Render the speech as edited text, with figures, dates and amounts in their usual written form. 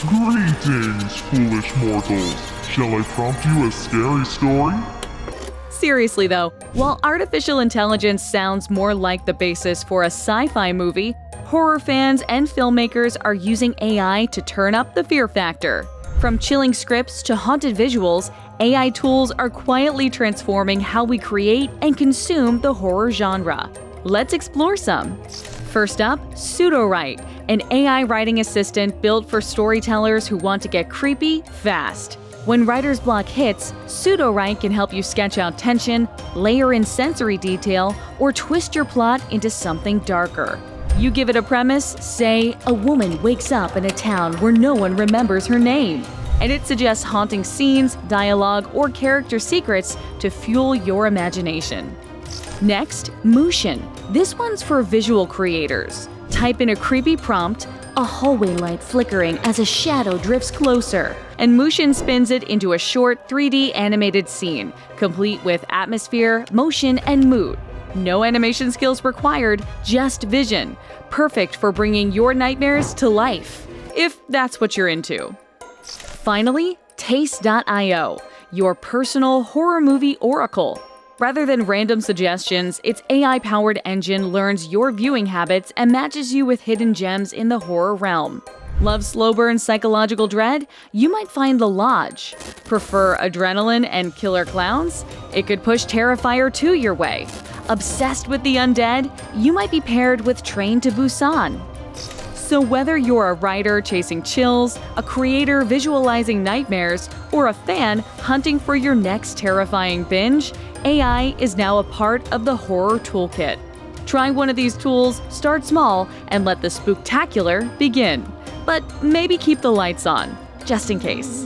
Greetings, foolish mortals. Shall I prompt you a scary story? Seriously though, while artificial intelligence sounds more like the basis for a sci-fi movie, horror fans and filmmakers are using AI to turn up the fear factor. From chilling scripts to haunted visuals, AI tools are quietly transforming how we create and consume the horror genre. Let's explore some. First up, Sudowrite, an AI writing assistant built for storytellers who want to get creepy fast. When writer's block hits, Sudowrite can help you sketch out tension, layer in sensory detail, or twist your plot into something darker. You give it a premise, say, a woman wakes up in a town where no one remembers her name, and it suggests haunting scenes, dialogue, or character secrets to fuel your imagination. Next, Mootion. This one's for visual creators. Type in a creepy prompt, a hallway light flickering as a shadow drifts closer, and Mootion spins it into a short 3D animated scene, complete with atmosphere, motion, and mood. No animation skills required, just vision. Perfect for bringing your nightmares to life, if that's what you're into. Finally, Taste.io, your personal horror movie oracle. Rather than random suggestions, its AI-powered engine learns your viewing habits and matches you with hidden gems in the horror realm. Love slow burn psychological dread? You might find The Lodge. Prefer adrenaline and killer clowns? It could push Terrifier 2 your way. Obsessed with the undead? You might be paired with Train to Busan. So whether you're a writer chasing chills, a creator visualizing nightmares, or a fan hunting for your next terrifying binge, AI is now a part of the horror toolkit. Try one of these tools, start small, and let the spooktacular begin. But maybe keep the lights on, just in case.